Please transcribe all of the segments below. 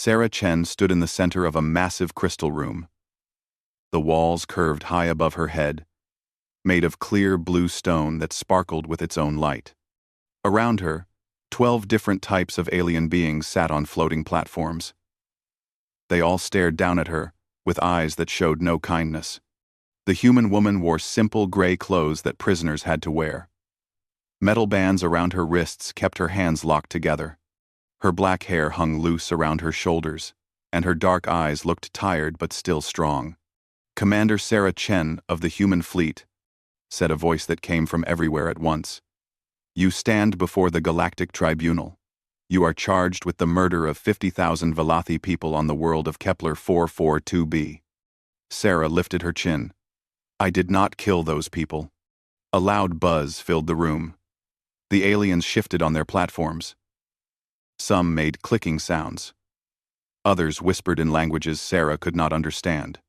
Sarah Chen stood in the center of a massive crystal room. The walls curved high above her head, made of clear blue stone that sparkled with its own light. Around her, 12 different types of alien beings sat on floating platforms. They all stared down at her, with eyes that showed no kindness. The human woman wore simple gray clothes that prisoners had to wear. Metal bands around her wrists kept her hands locked together. Her black hair hung loose around her shoulders, and her dark eyes looked tired but still strong. "Commander Sarah Chen of the human fleet," said a voice that came from everywhere at once. "You stand before the Galactic Tribunal. You are charged with the murder of 50,000 Valathi people on the world of Kepler 442b. Sarah lifted her chin. "I did not kill those people." A loud buzz filled the room. The aliens shifted on their platforms. Some made clicking sounds. Others whispered in languages Sarah could not understand.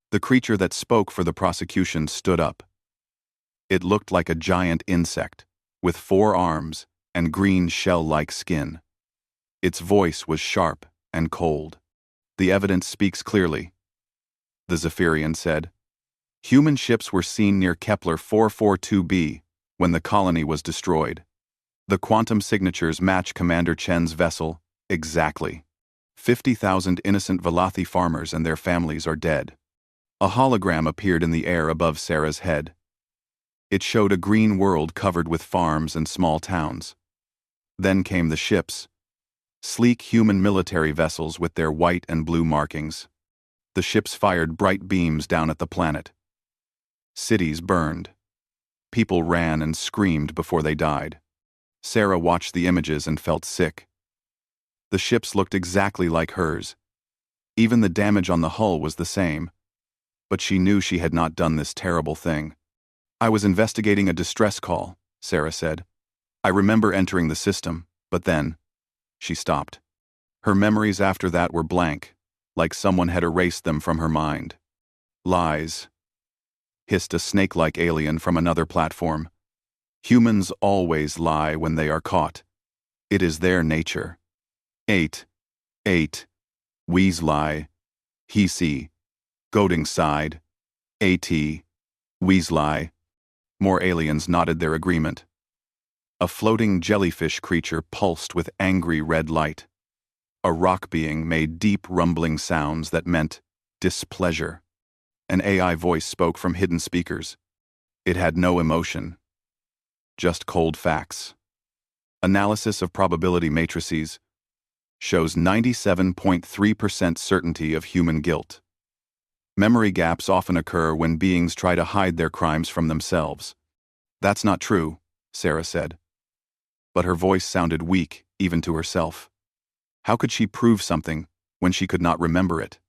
The creature that spoke for the prosecution stood up. It looked like a giant insect, with 4 arms and green shell-like skin. Its voice was sharp and cold. "The evidence speaks clearly," the Zephyrian said. "Human ships were seen near Kepler 442b when the colony was destroyed. The quantum signatures match Commander Chen's vessel exactly. 50,000 innocent Valathi farmers and their families are dead." A hologram appeared in the air above Sarah's head. It showed a green world covered with farms and small towns. Then came the ships, sleek human military vessels with their white and blue markings. The ships fired bright beams down at the planet. Cities burned. People ran and screamed before they died. Sarah watched the images and felt sick. The ships looked exactly like hers. Even the damage on the hull was the same. But she knew she had not done this terrible thing. "I was investigating a distress call," Sarah said. "I remember entering the system, but then..." She stopped. Her memories after that were blank, like someone had erased them from her mind. "Lies," hissed a snake-like alien from another platform. "Humans always lie when they are caught. It is their nature." "Eight. We's lie. He see. Goading side. At. We's lie." More aliens nodded their agreement. A floating jellyfish creature pulsed with angry red light. A rock being made deep rumbling sounds that meant displeasure. An AI voice spoke from hidden speakers. It had no emotion, just cold facts. Analysis of probability matrices shows 97.3% certainty of human guilt. Memory gaps often occur when beings try to hide their crimes from themselves. "That's not true," Sarah said. But her voice sounded weak, even to herself. How could she prove something when she could not remember it?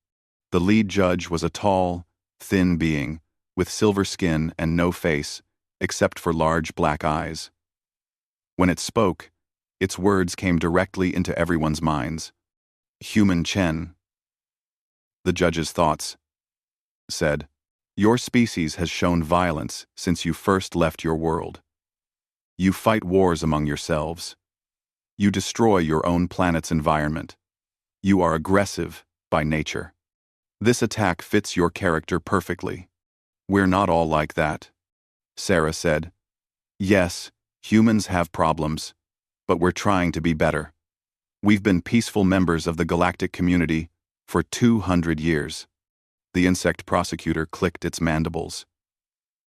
The lead judge was a tall, thin being, with silver skin and no face, except for large black eyes. When it spoke, its words came directly into everyone's minds. "Human Chen." The judge's thoughts said, "Your species has shown violence since you first left your world. You fight wars among yourselves. You destroy your own planet's environment. You are aggressive by nature. This attack fits your character perfectly. We're not all like that." Sarah said, "Yes, humans have problems, but we're trying to be better. We've been peaceful members of the galactic community for 200 years. The insect prosecutor clicked its mandibles.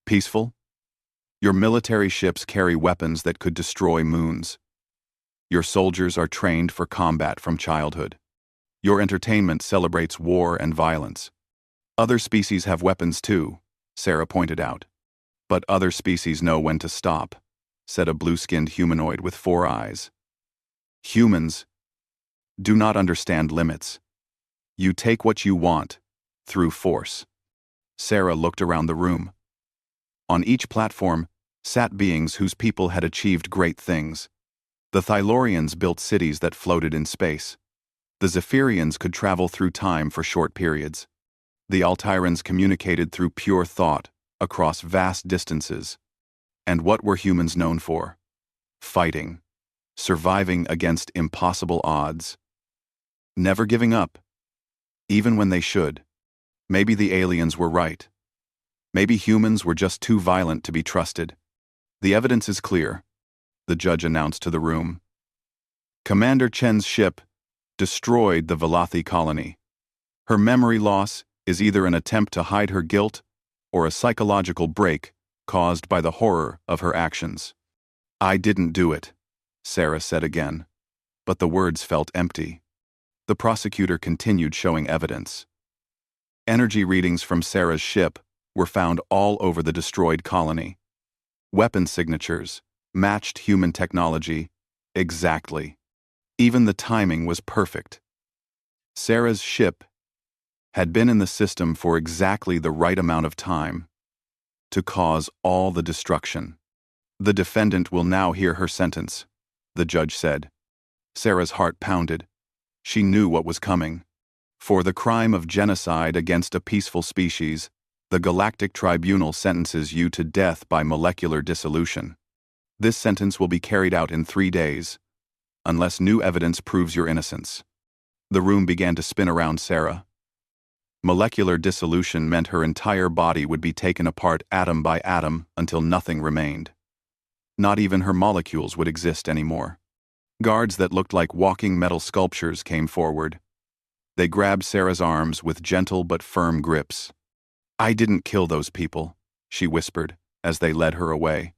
"Peaceful? Your military ships carry weapons that could destroy moons. Your soldiers are trained for combat from childhood. Your entertainment celebrates war and violence. Other species have weapons too," Sarah pointed out. "But other species know when to stop," said a blue-skinned humanoid with 4 eyes. "Humans do not understand limits. You take what you want through force." Sarah looked around the room. On each platform sat beings whose people had achieved great things. The Thylorians built cities that floated in space. The Zephyrians could travel through time for short periods. The Altirans communicated through pure thought across vast distances. And what were humans known for? Fighting. Surviving against impossible odds. never giving up, even when they should. Maybe the aliens were right. Maybe humans were just too violent to be trusted. The evidence is clear, the judge announced to the room. Commander Chen's ship destroyed the Velothi colony. Her memory loss is either an attempt to hide her guilt or a psychological break caused by the horror of her actions. I didn't do it, Sarah said again, but the words felt empty. The prosecutor continued showing evidence. Energy readings from Sarah's ship were found all over the destroyed colony. Weapon signatures matched human technology exactly. Even the timing was perfect. Sarah's ship had been in the system for exactly the right amount of time to cause all the destruction. The defendant will now hear her sentence, the judge said. Sarah's heart pounded. She knew what was coming. For the crime of genocide against a peaceful species, the Galactic Tribunal sentences you to death by molecular dissolution. This sentence will be carried out in 3 days, unless new evidence proves your innocence. The room began to spin around Sarah. Molecular dissolution meant her entire body would be taken apart atom by atom until nothing remained. Not even her molecules would exist anymore. Guards that looked like walking metal sculptures came forward. They grabbed Sarah's arms with gentle but firm grips. I didn't kill those people, she whispered as they led her away.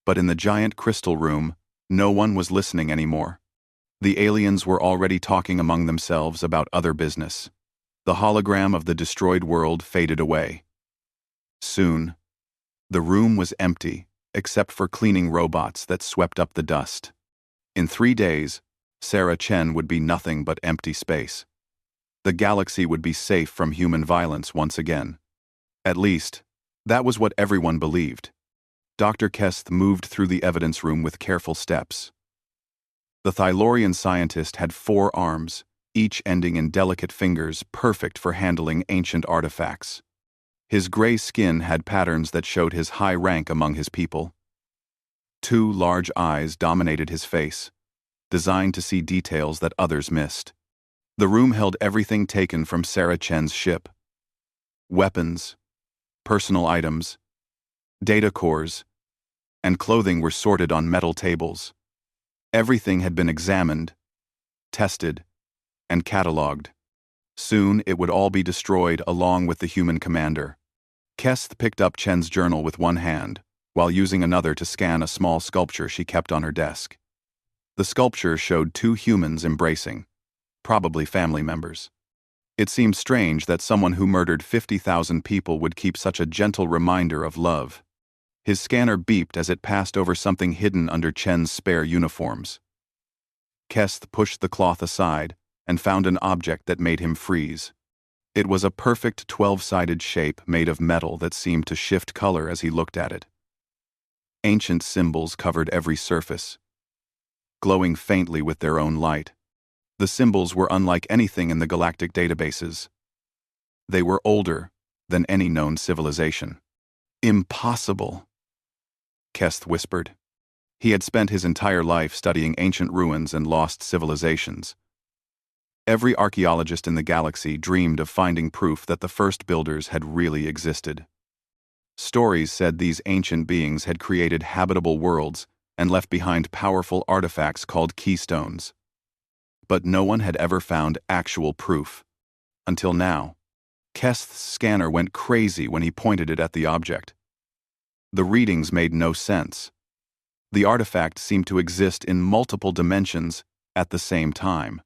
But in the giant crystal room, no one was listening anymore. The aliens were already talking among themselves about other business. The hologram of the destroyed world faded away. Soon, the room was empty, except for cleaning robots that swept up the dust. In 3 days, Sarah Chen would be nothing but empty space. The galaxy would be safe from human violence once again. At least, that was what everyone believed. Dr. Kest moved through the evidence room with careful steps. The Thylorian scientist had 4 arms, each ending in delicate fingers perfect for handling ancient artifacts. His gray skin had patterns that showed his high rank among his people. 2 large eyes dominated his face, designed to see details that others missed. The room held everything taken from Sarah Chen's ship. Weapons, personal items, data cores, and clothing were sorted on metal tables. Everything had been examined, tested, and catalogued. Soon it would all be destroyed along with the human commander. Kest picked up Chen's journal with one hand, while using another to scan a small sculpture she kept on her desk. The sculpture showed 2 humans embracing, probably family members. It seemed strange that someone who murdered 50,000 people would keep such a gentle reminder of love. His scanner beeped as it passed over something hidden under Chen's spare uniforms. Kest pushed the cloth aside and found an object that made him freeze. It was a perfect 12-sided shape made of metal that seemed to shift color as he looked at it. Ancient symbols covered every surface, glowing faintly with their own light. The symbols were unlike anything in the galactic databases. They were older than any known civilization. Impossible, Kest whispered. He had spent his entire life studying ancient ruins and lost civilizations. Every archaeologist in the galaxy dreamed of finding proof that the first builders had really existed. Stories said these ancient beings had created habitable worlds and left behind powerful artifacts called keystones. But no one had ever found actual proof. Until now. Kest's scanner went crazy when he pointed it at the object. The readings made no sense. The artifact seemed to exist in multiple dimensions at the same time.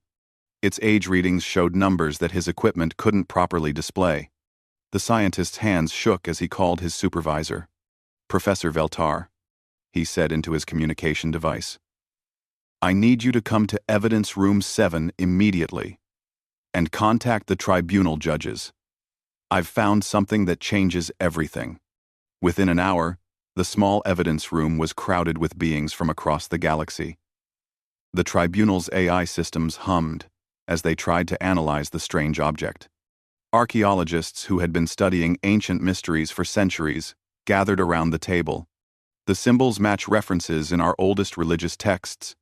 Its age readings showed numbers that his equipment couldn't properly display. The scientist's hands shook as he called his supervisor. Professor Veltar, he said into his communication device. I need you to come to Evidence Room 7 immediately and contact the tribunal judges. I've found something that changes everything. Within an hour, the small evidence room was crowded with beings from across the galaxy. The tribunal's AI systems hummed as they tried to analyze the strange object. Archaeologists who had been studying ancient mysteries for centuries gathered around the table. The symbols match references in our oldest religious texts,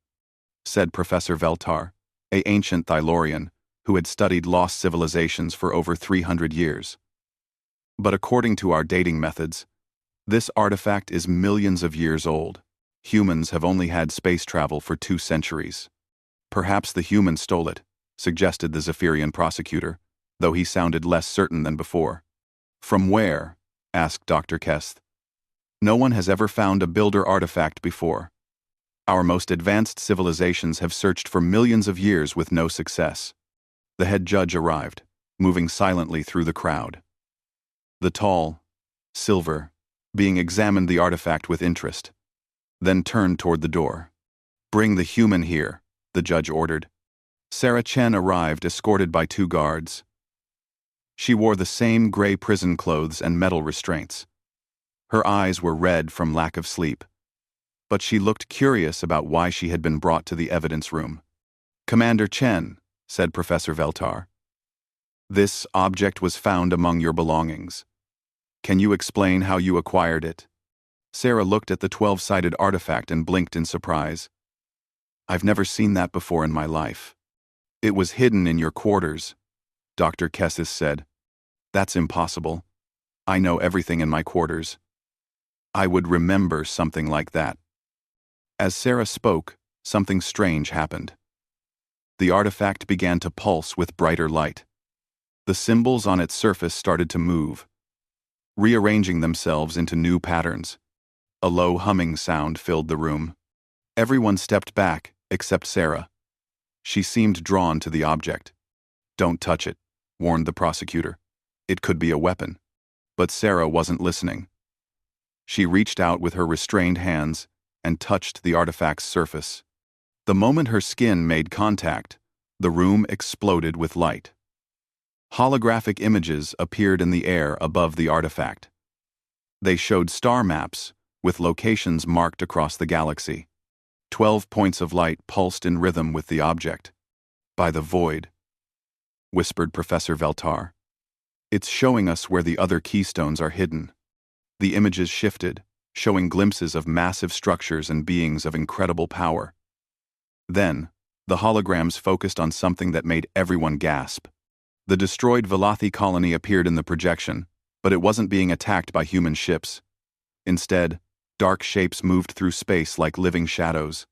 said Professor Veltar, an ancient Thylorian, who had studied lost civilizations for over 300 years. But according to our dating methods, this artifact is millions of years old. Humans have only had space travel for 2 centuries. Perhaps the humans stole it, suggested the Zephyrian prosecutor, though he sounded less certain than before. From where? Asked Dr. Kest. No one has ever found a builder artifact before. Our most advanced civilizations have searched for millions of years with no success. The head judge arrived, moving silently through the crowd. The tall, silver, being examined the artifact with interest, then turned toward the door. Bring the human here, the judge ordered. Sarah Chen arrived escorted by 2 guards. She wore the same gray prison clothes and metal restraints. Her eyes were red from lack of sleep, but she looked curious about why she had been brought to the evidence room. Commander Chen, said Professor Veltar, this object was found among your belongings. Can you explain how you acquired it? Sarah looked at the 12-sided artifact and blinked in surprise. I've never seen that before in my life. It was hidden in your quarters, Dr. Kessis said. That's impossible. I know everything in my quarters. I would remember something like that. As Sarah spoke, something strange happened. The artifact began to pulse with brighter light. The symbols on its surface started to move, rearranging themselves into new patterns. A low humming sound filled the room. Everyone stepped back, except Sarah. She seemed drawn to the object. Don't touch it, warned the prosecutor. It could be a weapon. But Sarah wasn't listening. She reached out with her restrained hands and touched the artifact's surface. The moment her skin made contact, the room exploded with light. Holographic images appeared in the air above the artifact. They showed star maps, with locations marked across the galaxy. 12 points of light pulsed in rhythm with the object. By the void, whispered Professor Veltar. It's showing us where the other keystones are hidden. The images shifted, showing glimpses of massive structures and beings of incredible power. Then, the holograms focused on something that made everyone gasp. The destroyed Velothi colony appeared in the projection, but it wasn't being attacked by human ships. Instead, dark shapes moved through space like living shadows.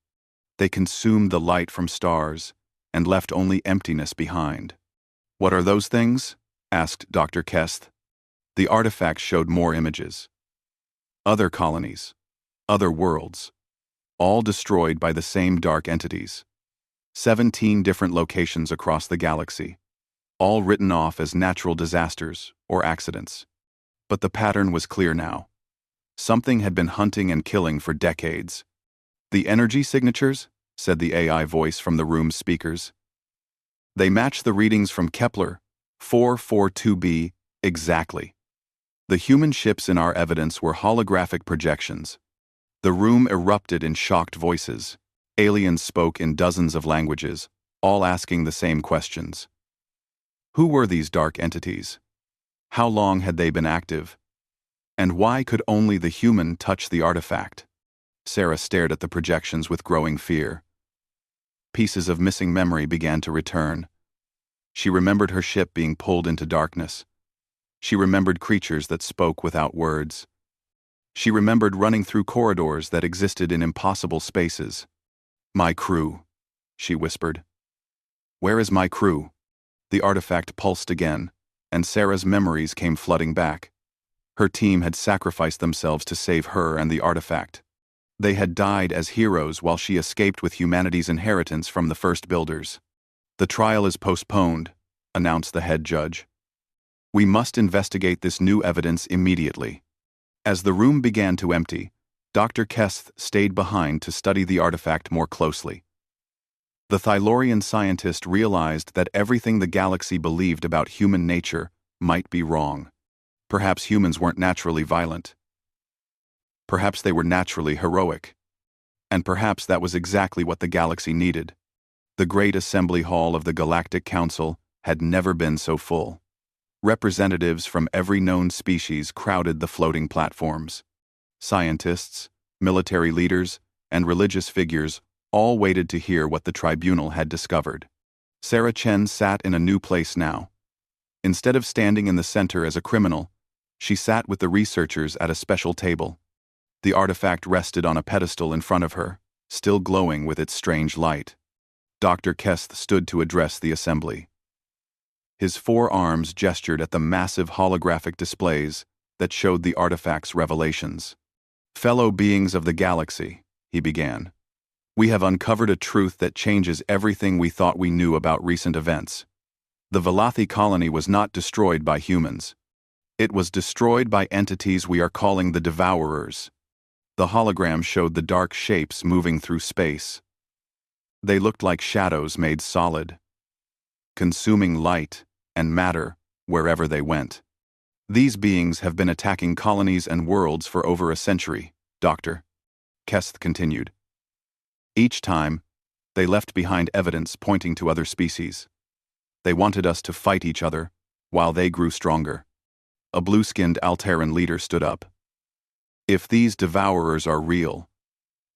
They consumed the light from stars and left only emptiness behind. What are those things? Asked Dr. Kest. The artifact showed more images. Other colonies, other worlds, all destroyed by the same dark entities. 17 different locations across the galaxy, all written off as natural disasters or accidents. But the pattern was clear now. Something had been hunting and killing for decades. The energy signatures, said the AI voice from the room's speakers. They match the readings from Kepler 442b exactly. The human ships in our evidence were holographic projections. The room erupted in shocked voices. Aliens spoke in dozens of languages, all asking the same questions. Who were these dark entities? How long had they been active? And why could only the human touch the artifact? Sarah stared at the projections with growing fear. Pieces of missing memory began to return. She remembered her ship being pulled into darkness. She remembered creatures that spoke without words. She remembered running through corridors that existed in impossible spaces. My crew, she whispered. Where is my crew? The artifact pulsed again, and Sarah's memories came flooding back. Her team had sacrificed themselves to save her and the artifact. They had died as heroes while she escaped with humanity's inheritance from the first builders. The trial is postponed, announced the head judge. We must investigate this new evidence immediately. As the room began to empty, Dr. Kest stayed behind to study the artifact more closely. The Thylorian scientist realized that everything the galaxy believed about human nature might be wrong. Perhaps humans weren't naturally violent. Perhaps they were naturally heroic. And perhaps that was exactly what the galaxy needed. The great assembly hall of the Galactic Council had never been so full. Representatives from every known species crowded the floating platforms. Scientists, military leaders, and religious figures all waited to hear what the tribunal had discovered. Sarah Chen sat in a new place now. Instead of standing in the center as a criminal, she sat with the researchers at a special table. The artifact rested on a pedestal in front of her, still glowing with its strange light. Dr. Kest stood to address the assembly. His 4 arms gestured at the massive holographic displays that showed the artifact's revelations. "Fellow beings of the galaxy," he began, "we have uncovered a truth that changes everything we thought we knew about recent events. The Velothi colony was not destroyed by humans. It was destroyed by entities we are calling the Devourers." The hologram showed the dark shapes moving through space. They looked like shadows made solid, consuming light and matter wherever they went. "These beings have been attacking colonies and worlds for over a century, Dr. Kest continued. Each time, they left behind evidence pointing to other species. They wanted us to fight each other, while they grew stronger." A blue-skinned Alteran leader stood up. "If these devourers are real,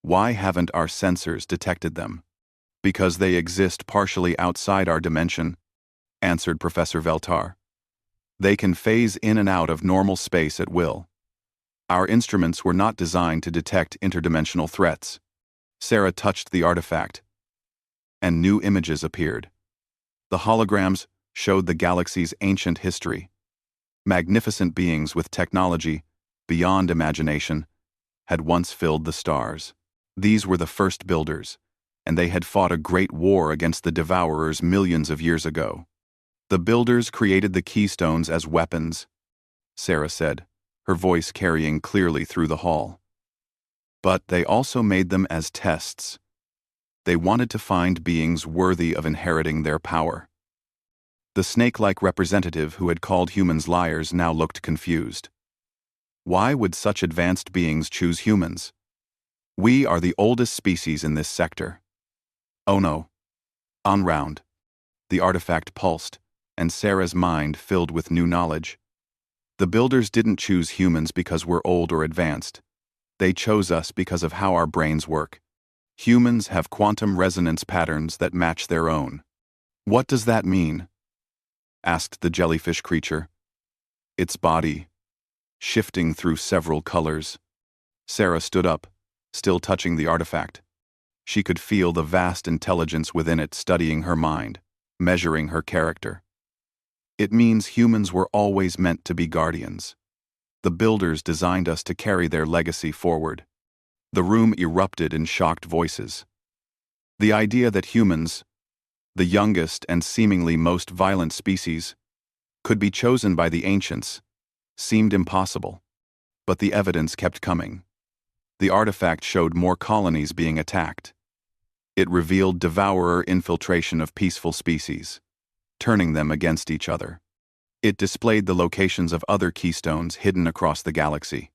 why haven't our sensors detected them?" "Because they exist partially outside our dimension," answered Professor Veltar. "They can phase in and out of normal space at will. Our instruments were not designed to detect interdimensional threats." Sarah touched the artifact, and new images appeared. The holograms showed the galaxy's ancient history. Magnificent beings with technology beyond imagination had once filled the stars. These were the first builders, and they had fought a great war against the Devourers millions of years ago. "The builders created the keystones as weapons," Sarah said, her voice carrying clearly through the hall. "But they also made them as tests. They wanted to find beings worthy of inheriting their power." The snake-like representative who had called humans liars now looked confused. "Why would such advanced beings choose humans? We are the oldest species in this sector." "Oh no." On round. The artifact pulsed, and Sarah's mind filled with new knowledge. "The builders didn't choose humans because we're old or advanced. They chose us because of how our brains work. Humans have quantum resonance patterns that match their own." "What does that mean?" asked the jellyfish creature. "Its body, shifting through several colors." Sarah stood up, still touching the artifact. She could feel the vast intelligence within it studying her mind, measuring her character. "It means humans were always meant to be guardians. The builders designed us to carry their legacy forward." The room erupted in shocked voices. The idea that humans, the youngest and seemingly most violent species, could be chosen by the ancients seemed impossible. But the evidence kept coming. The artifact showed more colonies being attacked. It revealed devourer infiltration of peaceful species, turning them against each other. It displayed the locations of other keystones hidden across the galaxy.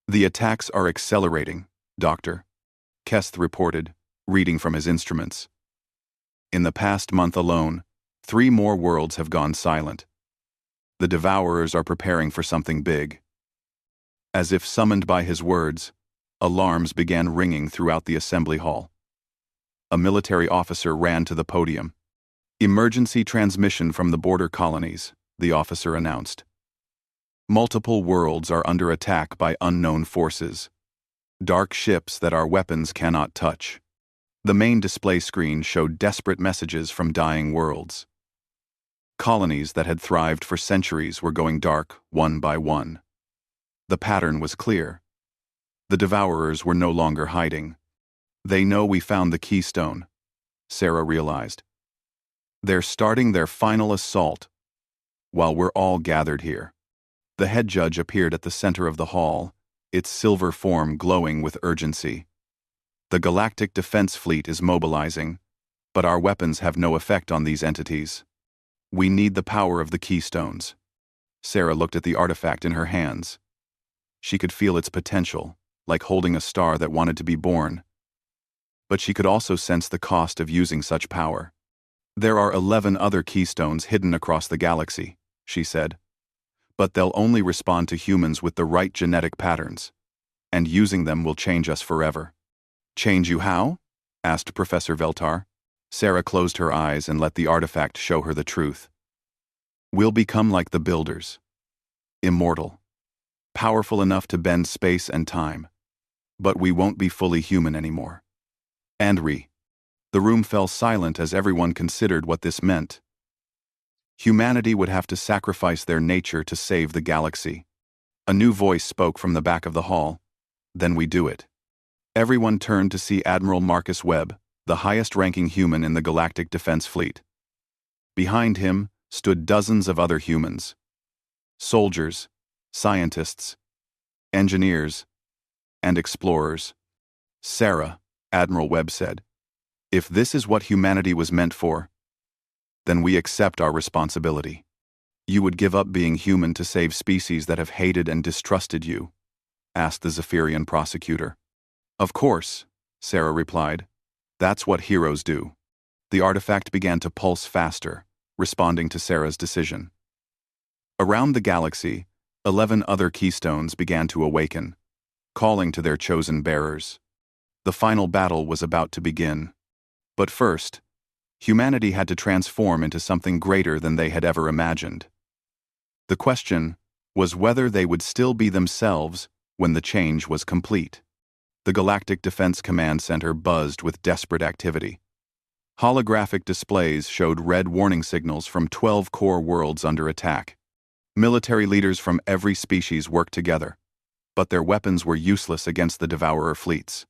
"The attacks are accelerating, Dr. Kest reported, reading from his instruments. "In the past month alone, 3 more worlds have gone silent. The Devourers are preparing for something big." As if summoned by his words, alarms began ringing throughout the assembly hall. A military officer ran to the podium. "Emergency transmission from the border colonies," the officer announced. "Multiple worlds are under attack by unknown forces. Dark ships that our weapons cannot touch." The main display screen showed desperate messages from dying worlds. Colonies that had thrived for centuries were going dark one by one. The pattern was clear. The Devourers were no longer hiding. "They know we found the keystone," Sarah realized. "They're starting their final assault while we're all gathered here." The head judge appeared at the center of the hall, its silver form glowing with urgency. "The Galactic Defense Fleet is mobilizing, but our weapons have no effect on these entities. We need the power of the keystones." Sarah looked at the artifact in her hands. She could feel its potential, like holding a star that wanted to be born. But she could also sense the cost of using such power. "There are 11 other keystones hidden across the galaxy," she said. "But they'll only respond to humans with the right genetic patterns, and using them will change us forever." "Change you how?" asked Professor Veltar. Sarah closed her eyes and let the artifact show her the truth. We'll become like the Builders. Immortal. Powerful enough to bend space and time. But we won't be fully human anymore. The room fell silent as everyone considered what this meant. Humanity would have to sacrifice their nature to save the galaxy. A new voice spoke from the back of the hall. Then we do it. Everyone turned to see Admiral Marcus Webb, the highest-ranking human in the Galactic Defense Fleet. Behind him stood dozens of other humans. Soldiers, scientists, engineers, and explorers. Sarah, Admiral Webb said, if this is what humanity was meant for, then we accept our responsibility. You would give up being human to save species that have hated and distrusted you? Asked the Zephyrian prosecutor. Of course, Sarah replied. That's what heroes do. The artifact began to pulse faster, responding to Sarah's decision. Around the galaxy, 11 other keystones began to awaken, calling to their chosen bearers. The final battle was about to begin. But first, humanity had to transform into something greater than they had ever imagined. The question was whether they would still be themselves when the change was complete. The Galactic Defense Command Center buzzed with desperate activity. Holographic displays showed red warning signals from 12 core worlds under attack. Military leaders from every species worked together, but their weapons were useless against the Devourer fleets.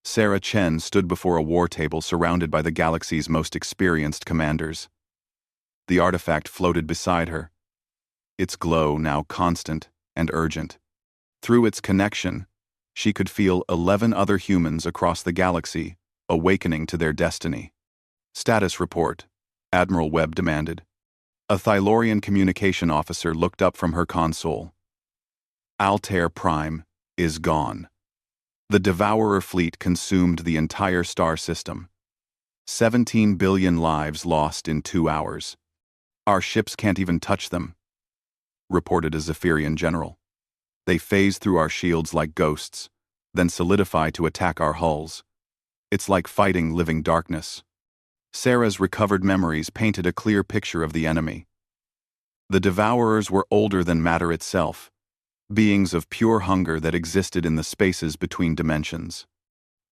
Sarah Chen stood before a war table surrounded by the galaxy's most experienced commanders. The artifact floated beside her, its glow now constant and urgent. Through its connection, she could feel 11 other humans across the galaxy awakening to their destiny. Status report, Admiral Webb demanded. A Thylorian communication officer looked up from her console. Altair Prime is gone. The Devourer fleet consumed the entire star system. 17 billion lives lost in 2 hours. Our ships can't even touch them, reported a Zephyrian general. They phase through our shields like ghosts, then solidify to attack our hulls. It's like fighting living darkness. Sarah's recovered memories painted a clear picture of the enemy. The Devourers were older than matter itself, beings of pure hunger that existed in the spaces between dimensions.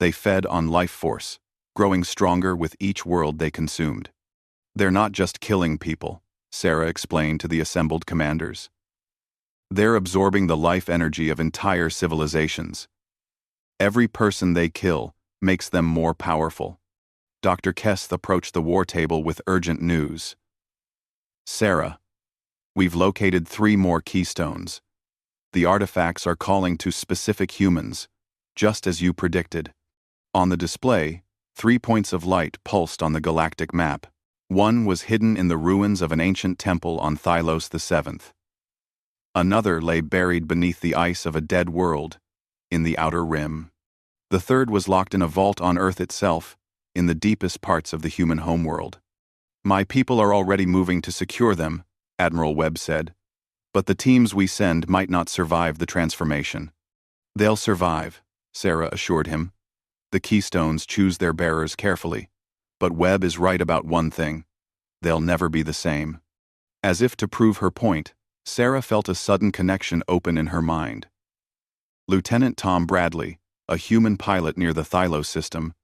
They fed on life force, growing stronger with each world they consumed. They're not just killing people, Sarah explained to the assembled commanders. They're absorbing the life energy of entire civilizations. Every person they kill makes them more powerful. Dr. Kess approached the war table with urgent news. Sarah, we've located 3 more keystones. The artifacts are calling to specific humans, just as you predicted. On the display, 3 points of light pulsed on the galactic map. One was hidden in the ruins of an ancient temple on Thylos VII. Another lay buried beneath the ice of a dead world, in the outer rim. The third was locked in a vault on Earth itself, in the deepest parts of the human homeworld. My people are already moving to secure them, Admiral Webb said. But the teams we send might not survive the transformation. They'll survive, Sarah assured him. The keystones choose their bearers carefully. But Webb is right about one thing. They'll never be the same. As if to prove her point, Sarah felt a sudden connection open in her mind. Lieutenant Tom Bradley, a human pilot near the Thylos system,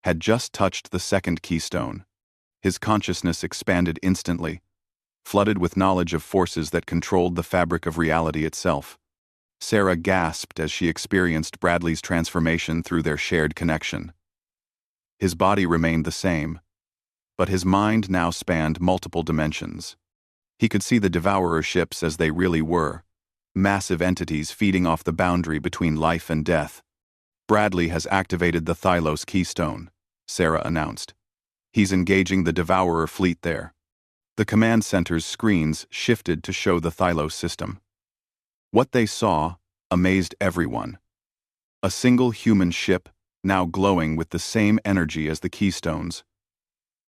had just touched the second keystone. His consciousness expanded instantly, flooded with knowledge of forces that controlled the fabric of reality itself. Sarah gasped as she experienced Bradley's transformation through their shared connection. His body remained the same, but his mind now spanned multiple dimensions. He could see the Devourer ships as they really were, massive entities feeding off the boundary between life and death. Bradley has activated the Thylos keystone, Sarah announced. He's engaging the Devourer fleet there. The command center's screens shifted to show the Thylos system. What they saw amazed everyone. A single human ship, now glowing with the same energy as the keystones,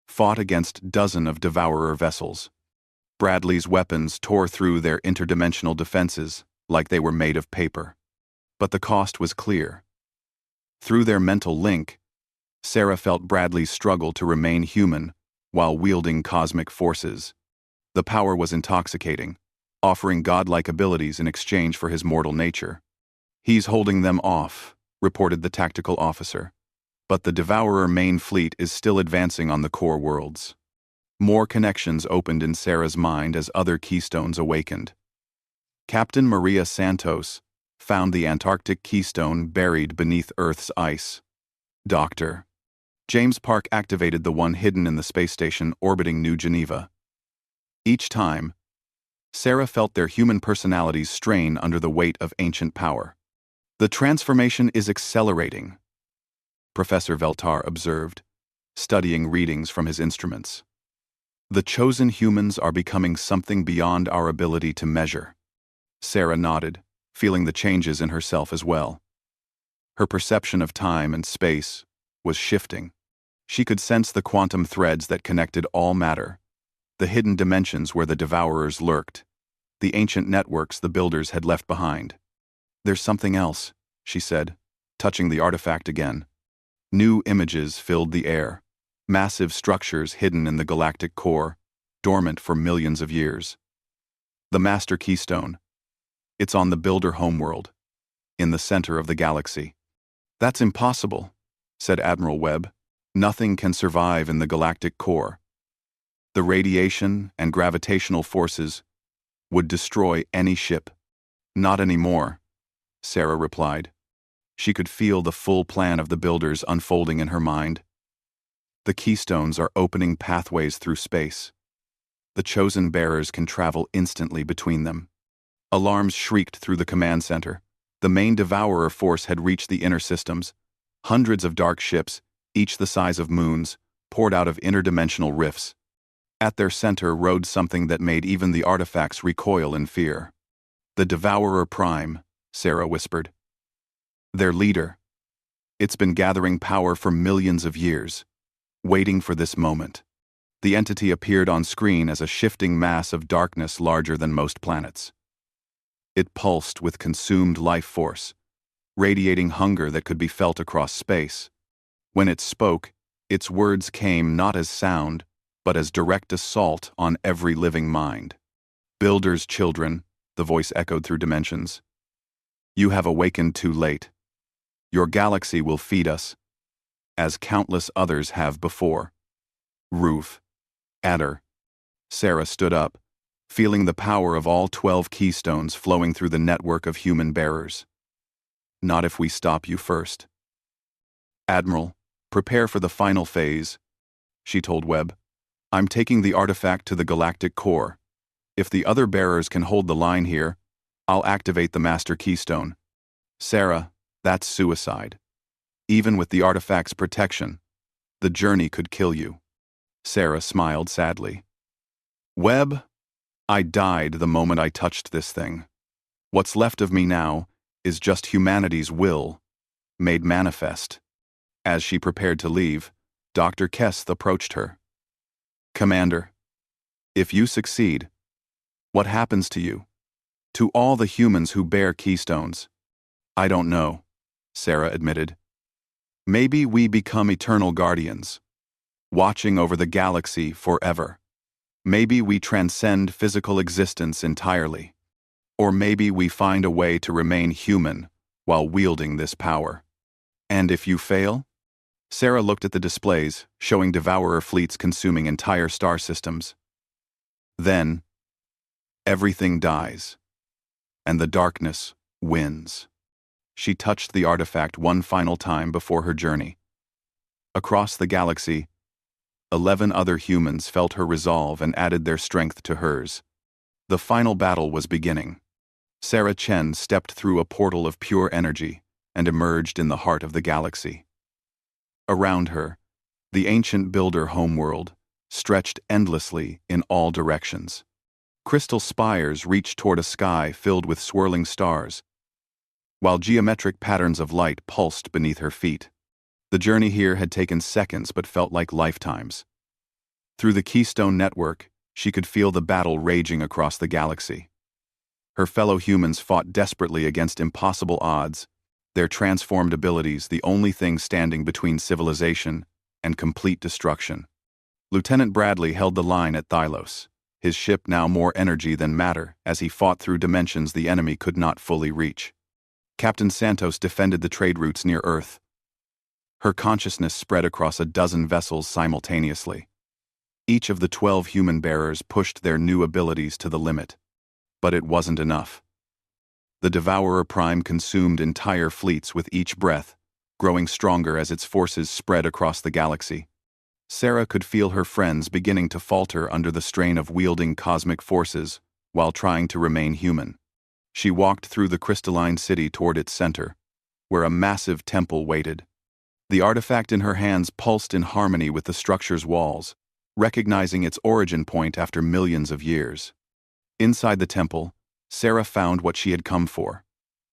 fought against dozens of Devourer vessels. Bradley's weapons tore through their interdimensional defenses like they were made of paper. But the cost was clear. Through their mental link, Sarah felt Bradley's struggle to remain human while wielding cosmic forces. The power was intoxicating, offering godlike abilities in exchange for his mortal nature. "He's holding them off," reported the tactical officer. "But the Devourer main fleet is still advancing on the core worlds." More connections opened in Sarah's mind as other keystones awakened. Captain Maria Santos found the Antarctic keystone buried beneath Earth's ice. Dr. James Park activated the one hidden in the space station orbiting New Geneva. Each time, Sarah felt their human personalities strain under the weight of ancient power. "The transformation is accelerating," Professor Veltar observed, studying readings from his instruments. "The chosen humans are becoming something beyond our ability to measure." Sarah nodded, feeling the changes in herself as well. Her perception of time and space was shifting. She could sense the quantum threads that connected all matter, the hidden dimensions where the Devourers lurked, the ancient networks the builders had left behind. "There's something else," she said, touching the artifact again. New images filled the air, massive structures hidden in the galactic core, dormant for millions of years. The Master Keystone. It's on the builder homeworld, in the center of the galaxy. "That's impossible," said Admiral Webb. "Nothing can survive in the galactic core. The radiation and gravitational forces would destroy any ship." "Not anymore," Sarah replied. She could feel the full plan of the builders unfolding in her mind. The keystones are opening pathways through space. The chosen bearers can travel instantly between them. Alarms shrieked through the command center. The main Devourer force had reached the inner systems. Hundreds of dark ships, each the size of moons, poured out of interdimensional rifts. At their center rode something that made even the artifacts recoil in fear. "The Devourer Prime," Sarah whispered. "Their leader. It's been gathering power for millions of years, waiting for this moment." The entity appeared on screen as a shifting mass of darkness larger than most planets. It pulsed with consumed life force, radiating hunger that could be felt across space. When it spoke, its words came not as sound, but as direct assault on every living mind. "Builders' children," the voice echoed through dimensions. "You have awakened too late. Your galaxy will feed us, as countless others have before." "Roof. Adder." Sarah stood up, feeling the power of all 12 keystones flowing through the network of human bearers. "Not if we stop you first." "Admiral, prepare for the final phase," she told Webb. "I'm taking the artifact to the galactic core. If the other bearers can hold the line here, I'll activate the Master Keystone." "Sarah, that's suicide. Even with the artifact's protection, the journey could kill you." Sarah smiled sadly. "Webb, I died the moment I touched this thing. What's left of me now is just humanity's will, made manifest." As she prepared to leave, Dr. Kess approached her. "Commander, if you succeed, what happens to you? To all the humans who bear keystones?" "I don't know," Sarah admitted. "Maybe we become eternal guardians, watching over the galaxy forever. Maybe we transcend physical existence entirely. Or maybe we find a way to remain human while wielding this power." "And if you fail?" Sarah looked at the displays, showing Devourer fleets consuming entire star systems. "Then, everything dies, and the darkness wins." She touched the artifact one final time before her journey. Across the galaxy, 11 other humans felt her resolve and added their strength to hers. The final battle was beginning. Sarah Chen stepped through a portal of pure energy and emerged in the heart of the galaxy. Around her, the ancient builder homeworld stretched endlessly in all directions. Crystal spires reached toward a sky filled with swirling stars, while geometric patterns of light pulsed beneath her feet. The journey here had taken seconds but felt like lifetimes. Through the Keystone Network, she could feel the battle raging across the galaxy. Her fellow humans fought desperately against impossible odds, their transformed abilities the only thing standing between civilization and complete destruction. Lieutenant Bradley held the line at Thylos, his ship now more energy than matter as he fought through dimensions the enemy could not fully reach. Captain Santos defended the trade routes near Earth. Her consciousness spread across a dozen vessels simultaneously. Each of the 12 human bearers pushed their new abilities to the limit. But it wasn't enough. The Devourer Prime consumed entire fleets with each breath, growing stronger as its forces spread across the galaxy. Sarah could feel her friends beginning to falter under the strain of wielding cosmic forces while trying to remain human. She walked through the crystalline city toward its center, where a massive temple waited. The artifact in her hands pulsed in harmony with the structure's walls, recognizing its origin point after millions of years. Inside the temple, Sarah found what she had come for.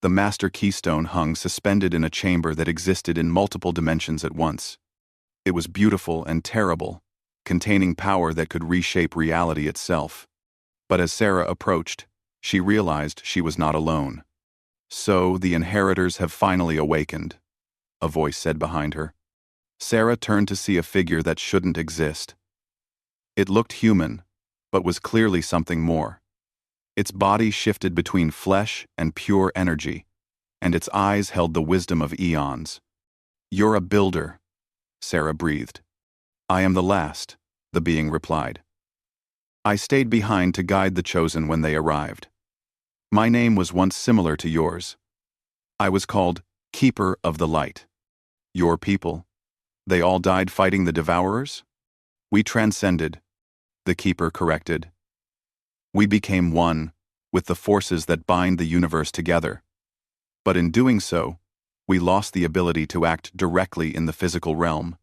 The Master Keystone hung suspended in a chamber that existed in multiple dimensions at once. It was beautiful and terrible, containing power that could reshape reality itself. But as Sarah approached, she realized she was not alone. "So the inheritors have finally awakened," a voice said behind her. Sarah turned to see a figure that shouldn't exist. It looked human, but was clearly something more. Its body shifted between flesh and pure energy, and its eyes held the wisdom of eons. "You're a builder," Sarah breathed. "I am the last," the being replied. "I stayed behind to guide the chosen when they arrived. My name was once similar to yours. I was called Keeper of the Light. Your people, they all died fighting the Devourers?" "We transcended," the Keeper corrected. "We became one with the forces that bind the universe together. But in doing so, we lost the ability to act directly in the physical realm.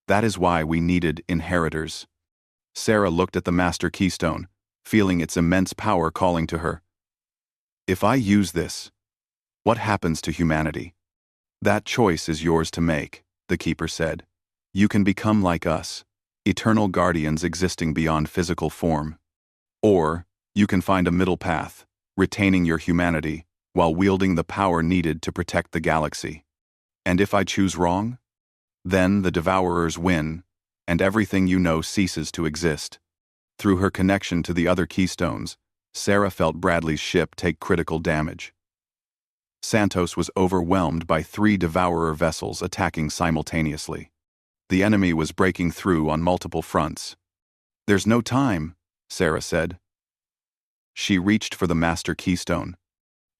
That is why we needed inheritors." Sarah looked at the Master Keystone, feeling its immense power calling to her. "If I use this, what happens to humanity?" "That choice is yours to make," the Keeper said. "You can become like us, eternal guardians existing beyond physical form. Or, you can find a middle path, retaining your humanity, while wielding the power needed to protect the galaxy. And if I choose wrong? Then the Devourers win, and everything you know ceases to exist." Through her connection to the other keystones, Sarah felt Bradley's ship take critical damage. Santos was overwhelmed by 3 Devourer vessels attacking simultaneously. The enemy was breaking through on multiple fronts. "There's no time," Sarah said. She reached for the Master Keystone.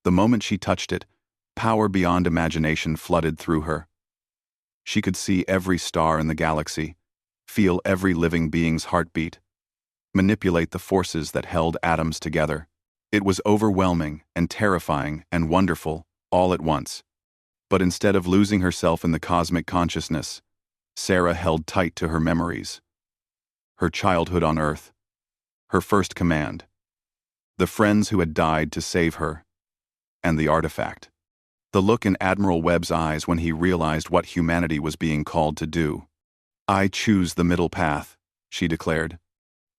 The moment she touched it, power beyond imagination flooded through her. She could see every star in the galaxy, feel every living being's heartbeat, manipulate the forces that held atoms together. It was overwhelming and terrifying and wonderful, all at once. But instead of losing herself in the cosmic consciousness, Sarah held tight to her memories. Her childhood on Earth, her first command, the friends who had died to save her, and the artifact. The look in Admiral Webb's eyes when he realized what humanity was being called to do. "I choose the middle path," she declared.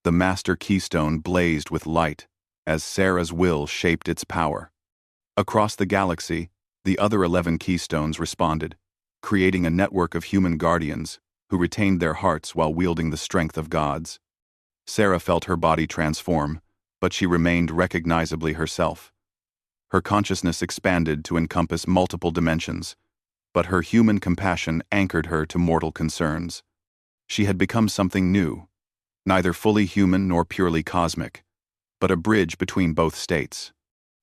The Master Keystone blazed with light as Sarah's will shaped its power. Across the galaxy, the other 11 keystones responded, creating a network of human guardians who retained their hearts while wielding the strength of gods. Sarah felt her body transform, but she remained recognizably herself. Her consciousness expanded to encompass multiple dimensions, but her human compassion anchored her to mortal concerns. She had become something new, neither fully human nor purely cosmic, but a bridge between both states.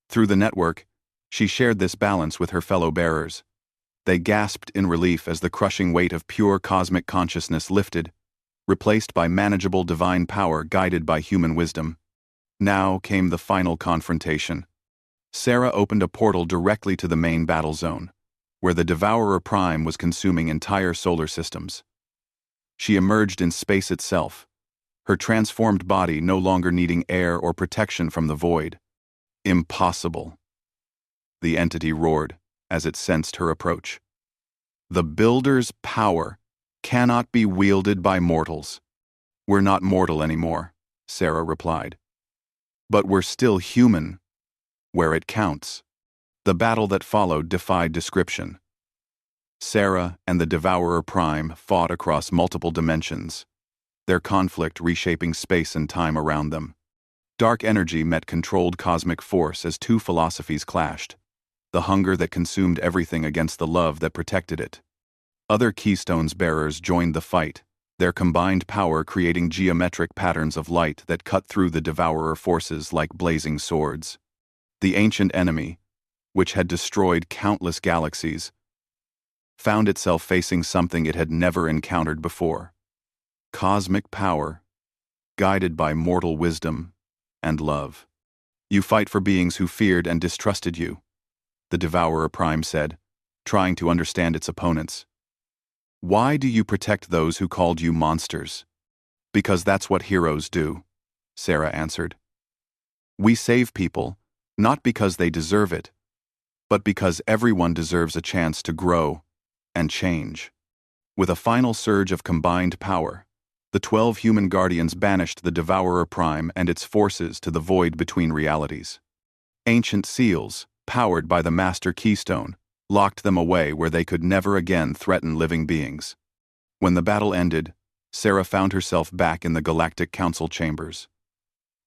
Through the network, she shared this balance with her fellow bearers. They gasped in relief as the crushing weight of pure cosmic consciousness lifted, replaced by manageable divine power guided by human wisdom. Now came the final confrontation. Sarah opened a portal directly to the main battle zone, where the Devourer Prime was consuming entire solar systems. She emerged in space itself, her transformed body no longer needing air or protection from the void. "Impossible," the entity roared as it sensed her approach. "The Builder's power cannot be wielded by mortals." "We're not mortal anymore," Sarah replied. "But we're still human, where it counts." The battle that followed defied description. Sarah and the Devourer Prime fought across multiple dimensions, their conflict reshaping space and time around them. Dark energy met controlled cosmic force as two philosophies clashed, the hunger that consumed everything against the love that protected it. Other Keystones bearers joined the fight, their combined power creating geometric patterns of light that cut through the Devourer forces like blazing swords. The ancient enemy, which had destroyed countless galaxies, found itself facing something it had never encountered before. Cosmic power, guided by mortal wisdom and love. You fight for beings who feared and distrusted you, the Devourer Prime said, trying to understand its opponents. Why do you protect those who called you monsters? Because that's what heroes do, Sarah answered. We save people, not because they deserve it, but because everyone deserves a chance to grow and change. With a final surge of combined power, the 12 human guardians banished the Devourer Prime and its forces to the void between realities. Ancient seals, powered by the Master Keystone, locked them away where they could never again threaten living beings. When the battle ended, Sarah found herself back in the Galactic Council chambers.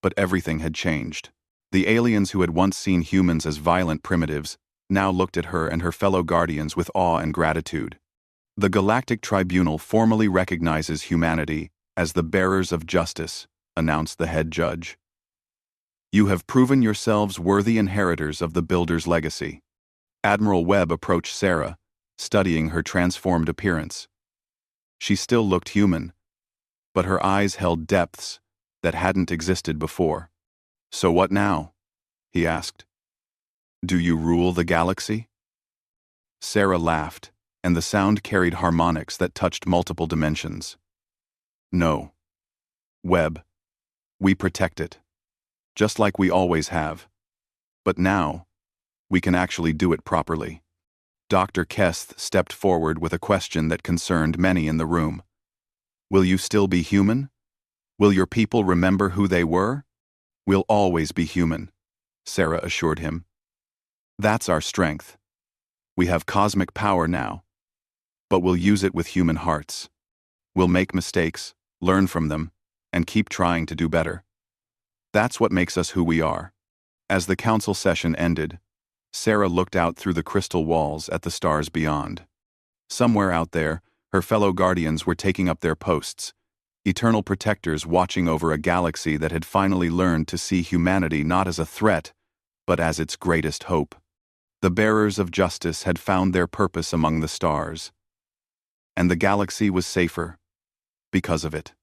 But everything had changed. The aliens who had once seen humans as violent primitives now looked at her and her fellow guardians with awe and gratitude. The Galactic Tribunal formally recognizes humanity as the bearers of justice, announced the head judge. You have proven yourselves worthy inheritors of the Builder's legacy. Admiral Webb approached Sarah, studying her transformed appearance. She still looked human, but her eyes held depths that hadn't existed before. So what now? He asked. Do you rule the galaxy? Sarah laughed, and the sound carried harmonics that touched multiple dimensions. No. Webb, we protect it, just like we always have. But now, we can actually do it properly. Dr. Kest stepped forward with a question that concerned many in the room. Will you still be human? Will your people remember who they were? We'll always be human, Sarah assured him. That's our strength. We have cosmic power now, but we'll use it with human hearts. We'll make mistakes, learn from them, and keep trying to do better. That's what makes us who we are. As the council session ended, Sarah looked out through the crystal walls at the stars beyond. Somewhere out there, her fellow guardians were taking up their posts, eternal protectors watching over a galaxy that had finally learned to see humanity not as a threat, but as its greatest hope. The bearers of justice had found their purpose among the stars, and the galaxy was safer because of it.